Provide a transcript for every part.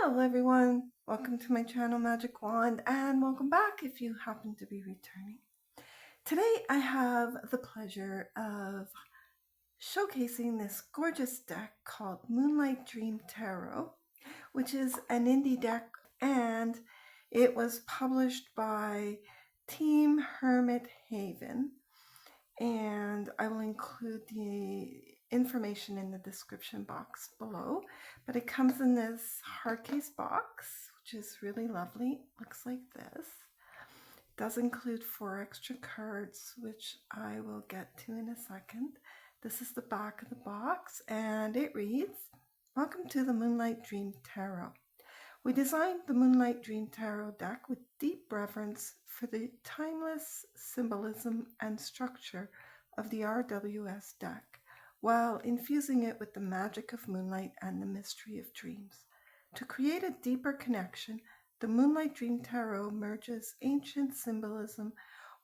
Hello everyone, welcome to my channel Magic Wand and welcome back if you happen to be returning. Today I have the pleasure of showcasing this gorgeous deck called Moonlight Dream Tarot, which is an indie deck, and it was published by Team Hermit Haven, and I will include the information in the description box below. But it comes in this hard case box, which is really lovely. Looks like this. It does include 4 extra cards, which I will get to in a second. This is the back of the box, and it reads, "Welcome to the Moonlight Dream Tarot. We designed the Moonlight Dream Tarot deck with deep reverence for the timeless symbolism and structure of the RWS deck, while infusing it with the magic of moonlight and the mystery of dreams. To create a deeper connection, the Moonlight Dream Tarot merges ancient symbolism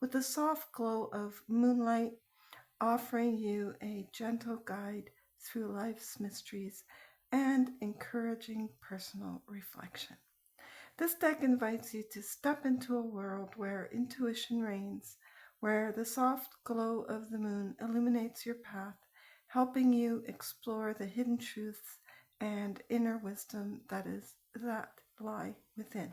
with the soft glow of moonlight, offering you a gentle guide through life's mysteries and encouraging personal reflection. This deck invites you to step into a world where intuition reigns, where the soft glow of the moon illuminates your path, helping you explore the hidden truths and inner wisdom that lie within,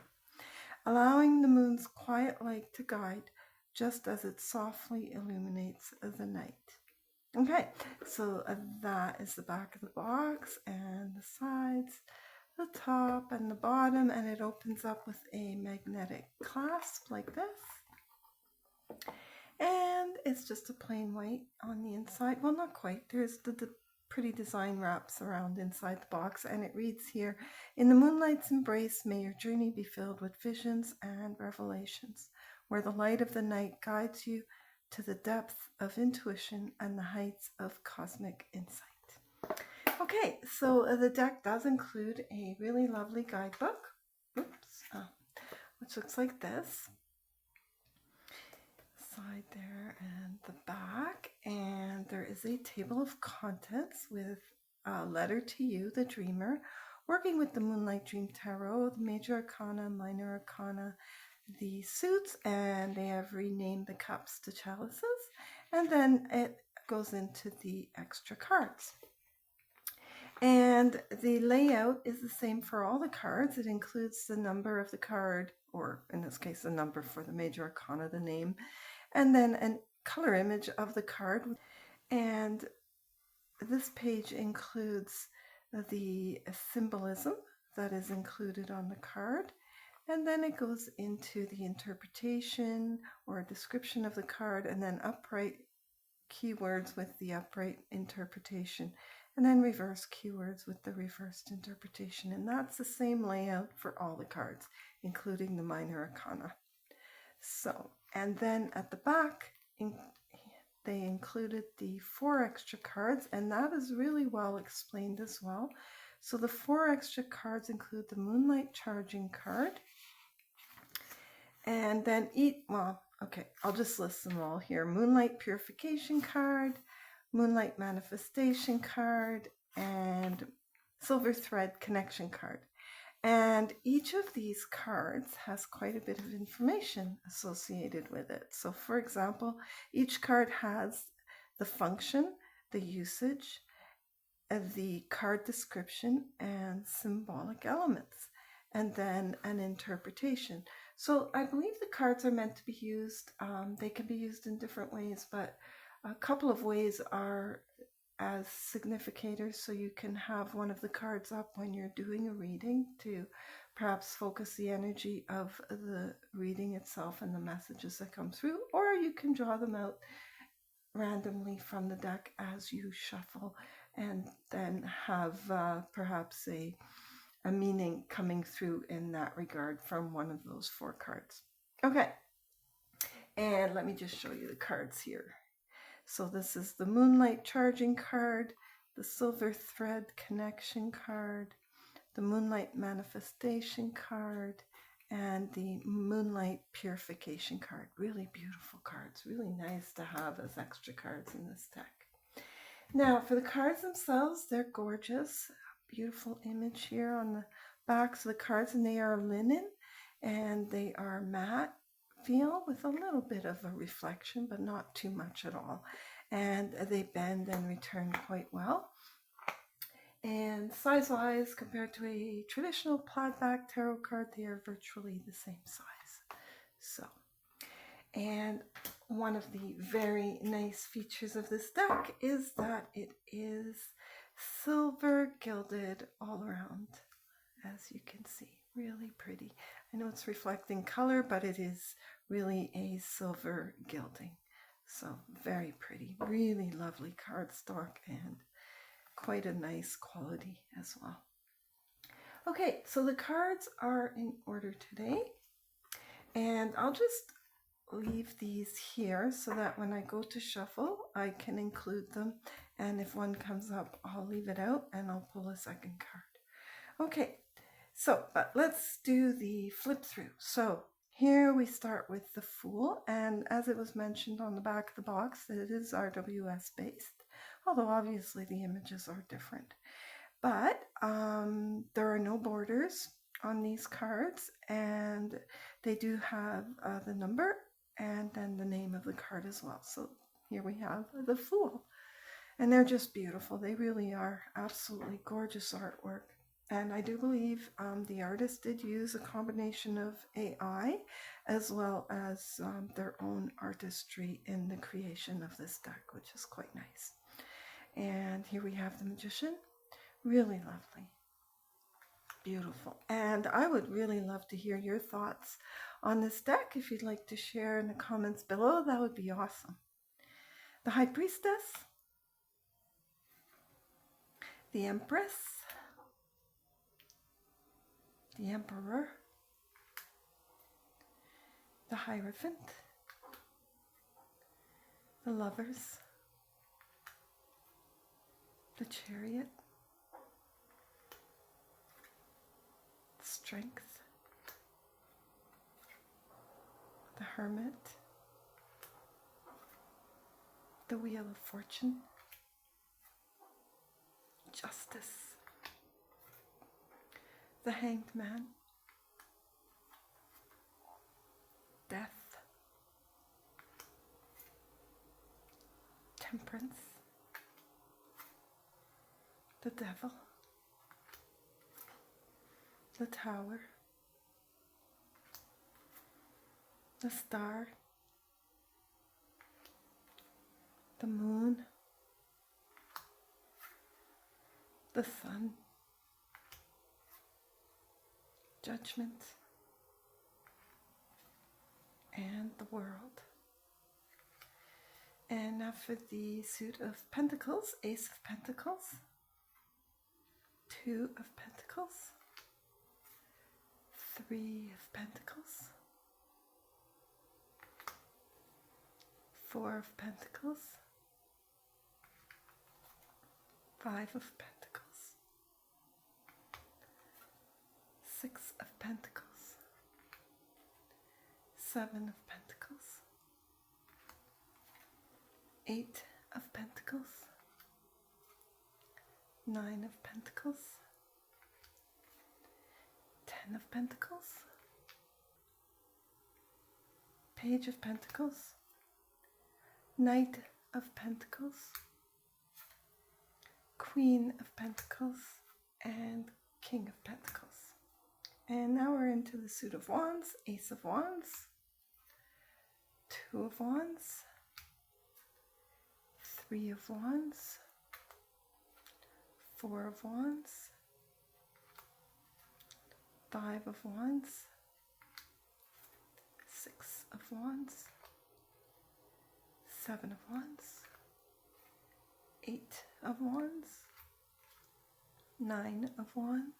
allowing the moon's quiet light to guide just as it softly illuminates the night." Okay, so that is the back of the box and the sides, the top and the bottom, and it opens up with a magnetic clasp like this. And it's just a plain white on the inside. Well, not quite. There's the pretty design wraps around inside the box, and it reads here, "In the moonlight's embrace, may your journey be filled with visions and revelations, where the light of the night guides you to the depth of intuition and the heights of cosmic insight." Okay, so the deck does include a really lovely guidebook, which looks like this. Side there and the back, and there is a table of contents with a letter to you, the dreamer, working with the Moonlight Dream Tarot, the major arcana, minor arcana, the suits, and they have renamed the cups to chalices, and then it goes into the extra cards. And the layout is the same for all the cards. It includes the number of the card, or in this case the number for the major arcana, the name, and then a color image of the card. And this page includes the symbolism that is included on the card. And then it goes into the interpretation or description of the card, and then upright keywords with the upright interpretation, and then reverse keywords with the reversed interpretation. And that's the same layout for all the cards, including the minor arcana. So, and then at the back, they included the 4 extra cards, and that is really well explained as well. So the 4 extra cards include the Moonlight Charging card, and then I'll just list them all here. Moonlight Purification card, Moonlight Manifestation card, and Silver Thread Connection card. And each of these cards has quite a bit of information associated with it. So for example, each card has the function, the usage, the card description, and symbolic elements, and then an interpretation. So I believe the cards are meant to be used. They can be used in different ways, but a couple of ways are as significators. So you can have one of the cards up when you're doing a reading to perhaps focus the energy of the reading itself and the messages that come through, or you can draw them out randomly from the deck as you shuffle, and then have perhaps a meaning coming through in that regard from one of those 4 cards. Okay, and let me just show you the cards here. So this is the Moonlight Charging card, the Silver Thread Connection card, the Moonlight Manifestation card, and the Moonlight Purification card. Really beautiful cards, really nice to have as extra cards in this deck. Now for the cards themselves, they're gorgeous. Beautiful image here on the backs of the cards, and they are linen and they are matte feel with a little bit of a reflection, but not too much at all. And they bend and return quite well. And size-wise, compared to a traditional plaid back tarot card, they are virtually the same size. So, and one of the very nice features of this deck is that it is silver gilded all around, as you can see. Really pretty. I know it's reflecting color, but it is really a silver gilding. So very pretty, really lovely cardstock and quite a nice quality as well. Okay, so the cards are in order today, and I'll just leave these here so that when I go to shuffle, I can include them, and if one comes up, I'll leave it out and I'll pull a second card. Okay, so but let's do the flip through. So here we start with the Fool, and as it was mentioned on the back of the box, it is RWS based, although obviously the images are different. But there are no borders on these cards, and they do have the number and then the name of the card as well. So here we have the Fool, and they're just beautiful. They really are absolutely gorgeous artwork. And I do believe the artist did use a combination of AI as well as their own artistry in the creation of this deck, which is quite nice. And here we have the Magician. Really lovely. Beautiful. And I would really love to hear your thoughts on this deck. If you'd like to share in the comments below, that would be awesome. The High Priestess, the Empress, the Emperor, the Hierophant, the Lovers, the Chariot, Strength, the Hermit, the Wheel of Fortune, Justice, the Hanged Man, Death, Temperance, the Devil, the Tower, the Star, the Moon, the Sun, Judgment, and the World. And now for the suit of Pentacles, Ace of Pentacles, Two of Pentacles, Three of Pentacles, Four of Pentacles, Five of Pentacles, Six of Pentacles, Seven of Pentacles, Eight of Pentacles, Nine of Pentacles, Ten of Pentacles, Page of Pentacles, Knight of Pentacles, Queen of Pentacles, and King of Pentacles. And now we're into the suit of Wands, Ace of Wands, Two of Wands, Three of Wands, Four of Wands, Five of Wands, Six of Wands, Seven of Wands, Eight of Wands, Nine of Wands,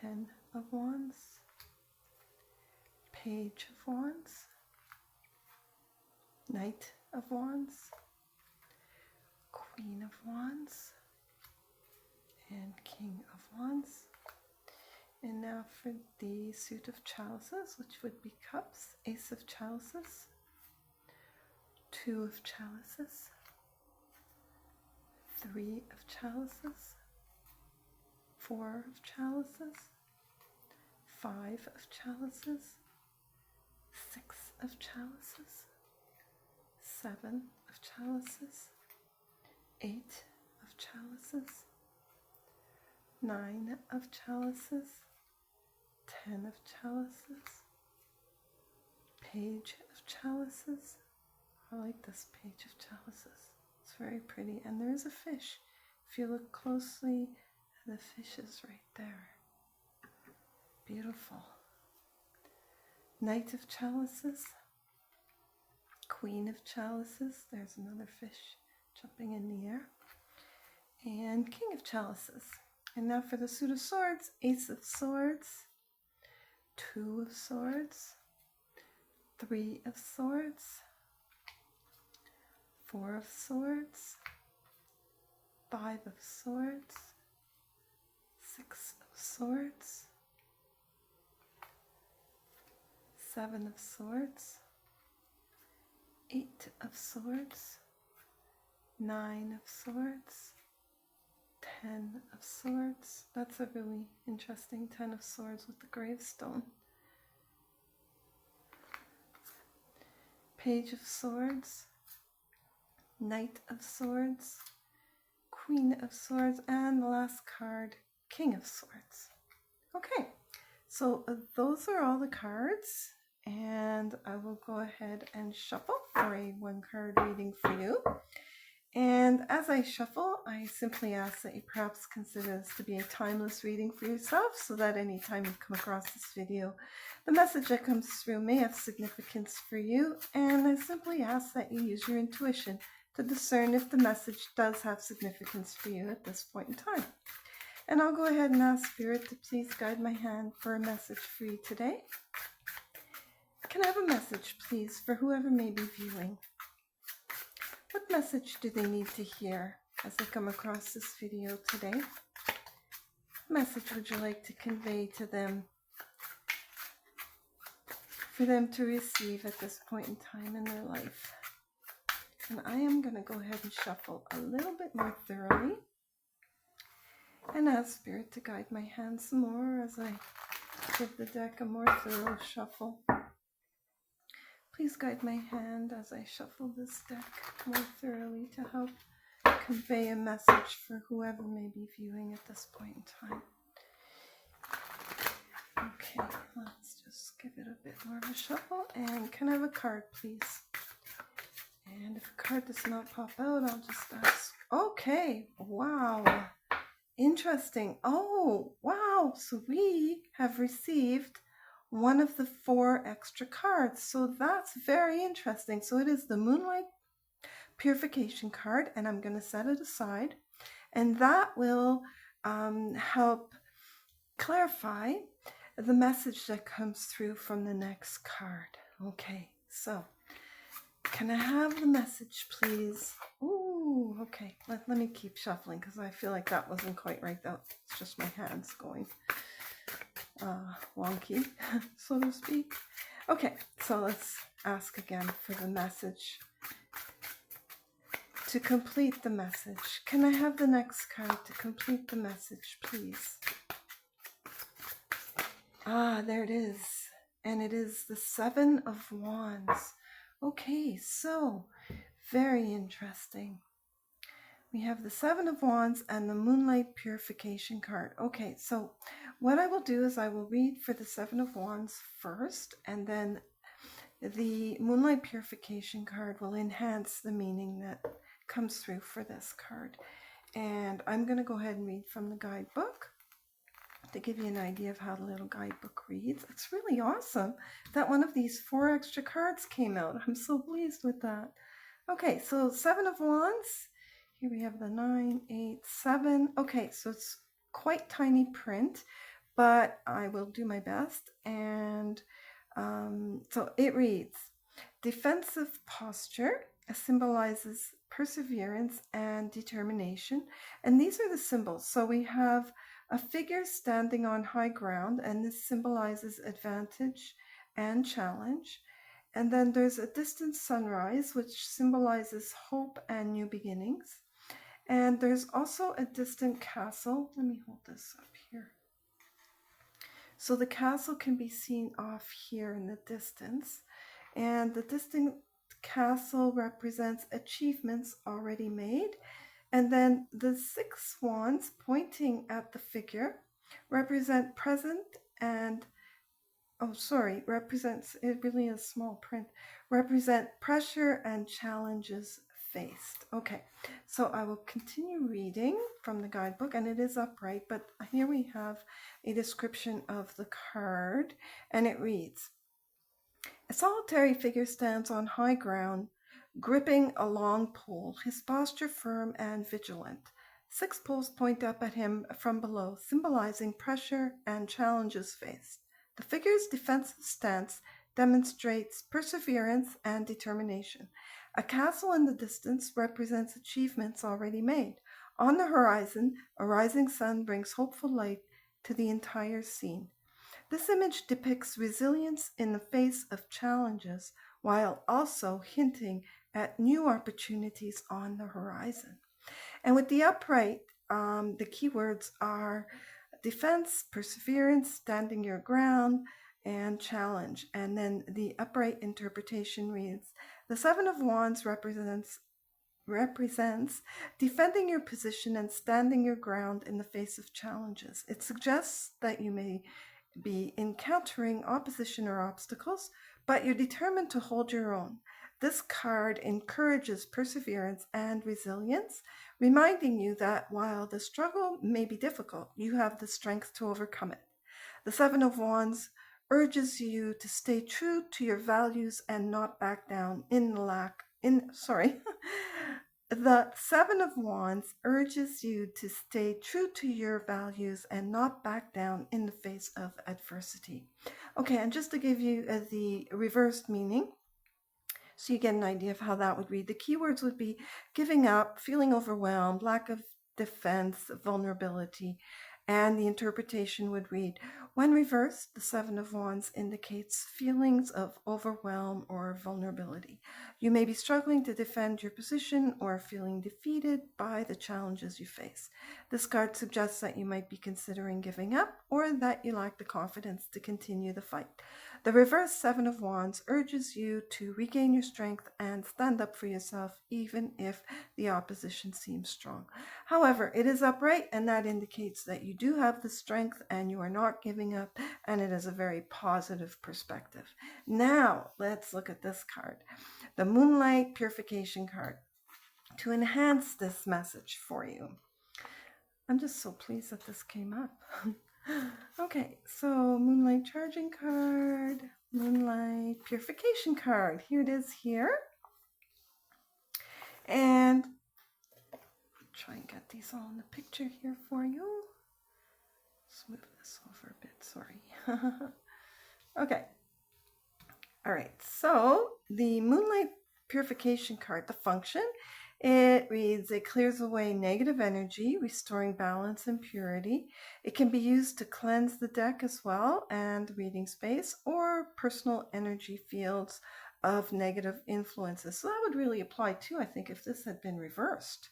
10 of Wands, Page of Wands, Knight of Wands, Queen of Wands, and King of Wands. And now for the suit of Chalices, which would be Cups, Ace of Chalices, Two of Chalices, Three of Chalices, 4 of chalices, 5 of chalices, 6 of chalices, 7 of chalices, 8 of chalices, 9 of chalices, 10 of chalices, page of chalices. I like this page of chalices. It's very pretty. And there is a fish. If you look closely, the fish is right there. Beautiful. Knight of chalices, Queen of chalices. There's another fish jumping in the air. And King of chalices. And now for the suit of swords, Ace of swords, 2 of swords, 3 of swords, 4 of swords, 5 of swords, 6 of swords, 7 of swords, 8 of swords, 9 of swords, 10 of swords. That's a really interesting 10 of swords with the gravestone. Page of swords, Knight of swords, Queen of swords, and the last card, King of swords. Okay, so those are all the cards, and I will go ahead and shuffle for a 1-card reading for you. And as I shuffle, I simply ask that you perhaps consider this to be a timeless reading for yourself, so that anytime you come across this video, the message that comes through may have significance for you. And I simply ask that you use your intuition to discern if the message does have significance for you at this point in time. And I'll go ahead and ask Spirit to please guide my hand for a message for you today. Can I have a message, please, for whoever may be viewing? What message do they need to hear as they come across this video today? What message would you like to convey to them, for them to receive at this point in time in their life? And I am going to go ahead and shuffle a little bit more thoroughly and ask Spirit to guide my hand some more as I give the deck a more thorough shuffle. Please guide my hand as I shuffle this deck more thoroughly to help convey a message for whoever may be viewing at this point in time. Okay, let's just give it a bit more of a shuffle. And can I have a card, please? And if a card does not pop out, I'll just ask. Okay, wow. Interesting. Oh, wow. So we have received one of the 4 extra cards. So that's very interesting. So it is the Moonlight Purification card, and I'm going to set it aside. And that will help clarify the message that comes through from the next card. Okay, so can I have the message, please? Ooh, okay. Let me keep shuffling because I feel like that wasn't quite right. That's just my hands going wonky, so to speak. Okay, so let's ask again for the message. To complete the message, can I have the next card to complete the message, please? Ah, there it is. And it is the 7 of Wands. Okay, so very interesting. We have the 7 of Wands and the Moonlight Purification card. Okay, so what I will do is I will read for the 7 of Wands first, and then the Moonlight Purification card will enhance the meaning that comes through for this card. And I'm going to go ahead and read from the guidebook to give you an idea of how the little guidebook reads. It's really awesome that one of these 4 extra cards came out. I'm so pleased with that. Okay, so 7 of Wands. Here we have the 9, 8, 7. Okay, so it's quite tiny print, but I will do my best. And so it reads, defensive posture symbolizes perseverance and determination. And these are the symbols. So we have a figure standing on high ground, and this symbolizes advantage and challenge. And then there's a distant sunrise, which symbolizes hope and new beginnings. And there's also a distant castle. Let me hold this up here. So the castle can be seen off here in the distance. And the distant castle represents achievements already made. And then the 6 wands pointing at the figure represent present and represents, it really is small print, represent pressure and challenges faced. Okay, so I will continue reading from the guidebook, and it is upright, but here we have a description of the card, and it reads, a solitary figure stands on high ground, gripping a long pole, his posture firm and vigilant. 6 poles point up at him from below, symbolizing pressure and challenges faced. The figure's defensive stance demonstrates perseverance and determination. A castle in the distance represents achievements already made. On the horizon, a rising sun brings hopeful light to the entire scene. This image depicts resilience in the face of challenges while also hinting at new opportunities on the horizon. And with the upright, the keywords are defense, perseverance, standing your ground, and challenge. And then the upright interpretation reads, the 7 of Wands represents defending your position and standing your ground in the face of challenges. It suggests that you may be encountering opposition or obstacles, but you're determined to hold your own. This card encourages perseverance and resilience, reminding you that while the struggle may be difficult, you have the strength to overcome it. The 7 of Wands urges you to stay true to your values and not back down The 7 of Wands urges you to stay true to your values and not back down in the face of adversity. Okay, and just to give you the reversed meaning, so you get an idea of how that would read, the keywords would be giving up, feeling overwhelmed, lack of defense, vulnerability, and the interpretation would read, when reversed, the 7 of Wands indicates feelings of overwhelm or vulnerability. You may be struggling to defend your position or feeling defeated by the challenges you face. This card suggests that you might be considering giving up or that you lack the confidence to continue the fight. The reverse 7 of Wands urges you to regain your strength and stand up for yourself even if the opposition seems strong. However, it is upright, and that indicates that you do have the strength and you are not giving up, and it is a very positive perspective. Now, let's look at this card, the Moonlight Purification card, to enhance this message for you. I'm just so pleased that this came up. Okay, so Moonlight Charging card, Moonlight Purification card. Here it is here. And try and get these all in the picture here for you. Let's move this over a bit, sorry. Okay. All right, so the Moonlight Purification card, the function, it reads, it clears away negative energy, restoring balance and purity. It can be used to cleanse the deck as well and reading space or personal energy fields of negative influences. So that would really apply too, I think, if this had been reversed.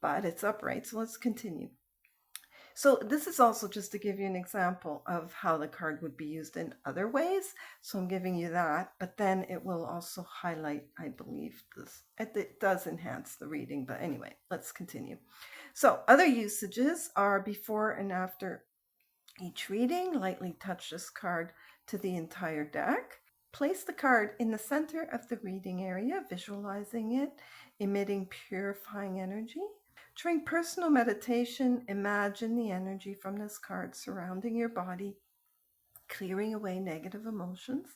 But it's upright, so let's continue. So this is also just to give you an example of how the card would be used in other ways. So I'm giving you that, but then it will also highlight, I believe, this. It does enhance the reading, but anyway, let's continue. So other usages are before and after each reading. Lightly touch this card to the entire deck. Place the card in the center of the reading area, visualizing it, emitting purifying energy. During personal meditation, imagine the energy from this card surrounding your body, clearing away negative emotions.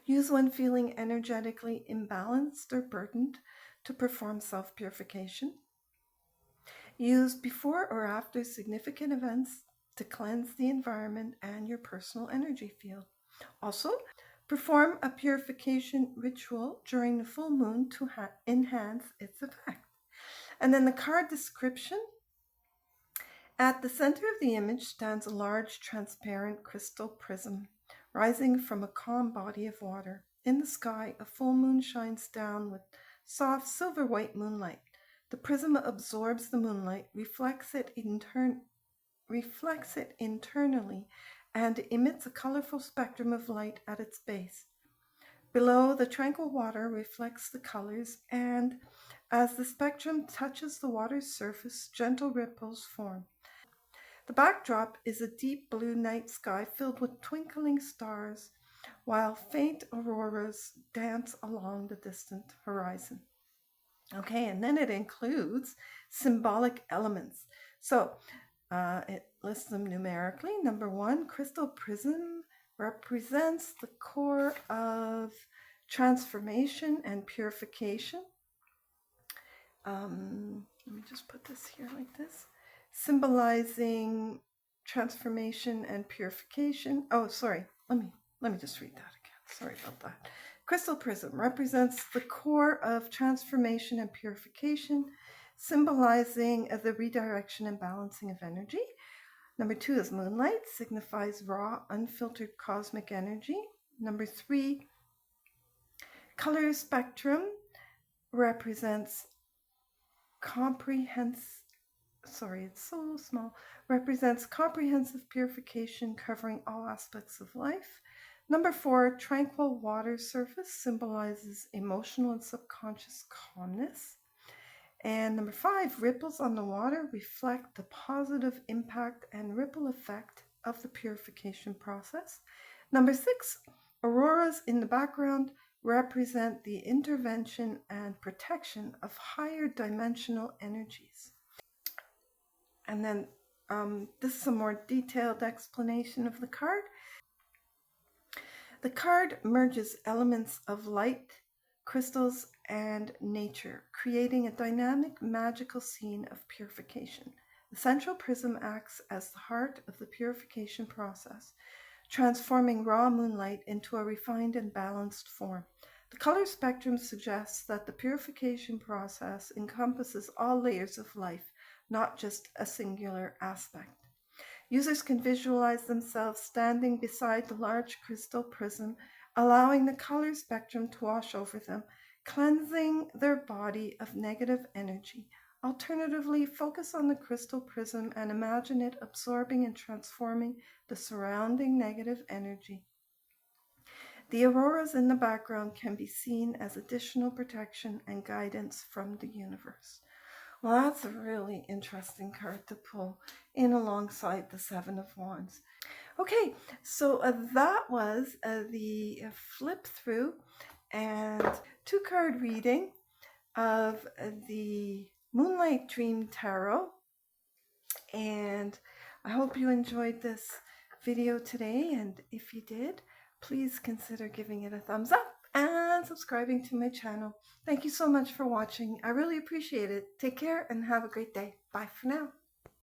Use when feeling energetically imbalanced or burdened to perform self-purification. Use before or after significant events to cleanse the environment and your personal energy field. Also, perform a purification ritual during the full moon to enhance its effect. And then the card description. At the center of the image stands a large transparent crystal prism rising from a calm body of water. In the sky, a full moon shines down with soft silver-white moonlight. The prism absorbs the moonlight, reflects it internally, and emits a colorful spectrum of light at its base. Below, the tranquil water reflects the colors, and as the spectrum touches the water's surface, gentle ripples form. The backdrop is a deep blue night sky filled with twinkling stars, while faint auroras dance along the distant horizon. Okay, and then it includes symbolic elements. So it lists them numerically. Number 1, crystal prism represents the core of transformation and purification. Let me just put this here like this. Symbolizing transformation and purification. Oh, sorry. Let me just read that again. Sorry about that. Crystal prism represents the core of transformation and purification, symbolizing the redirection and balancing of energy. Number 2 is moonlight, signifies raw, unfiltered cosmic energy. Number 3, color spectrum represents represents comprehensive purification covering all aspects of life. Number 4, tranquil water surface symbolizes emotional and subconscious calmness. And number 5, ripples on the water reflect the positive impact and ripple effect of the purification process. Number 6, auroras in the background represent the intervention and protection of higher dimensional energies. And then this is a more detailed explanation of the card. The card merges elements of light, crystals, and nature, creating a dynamic, magical scene of purification. The central prism acts as the heart of the purification process, transforming raw moonlight into a refined and balanced form. The color spectrum suggests that the purification process encompasses all layers of life, not just a singular aspect. Users can visualize themselves standing beside the large crystal prism, allowing the color spectrum to wash over them, cleansing their body of negative energy. Alternatively, focus on the crystal prism and imagine it absorbing and transforming the surrounding negative energy. The auroras in the background can be seen as additional protection and guidance from the universe. Well, that's a really interesting card to pull in alongside the Seven of Wands. Okay, so that was the flip through and 2-card reading of the Moonlight Dream Tarot. And I hope you enjoyed this video today. And if you did, please consider giving it a thumbs up and subscribing to my channel. Thank you so much for watching. I really appreciate it. Take care and have a great day. Bye for now.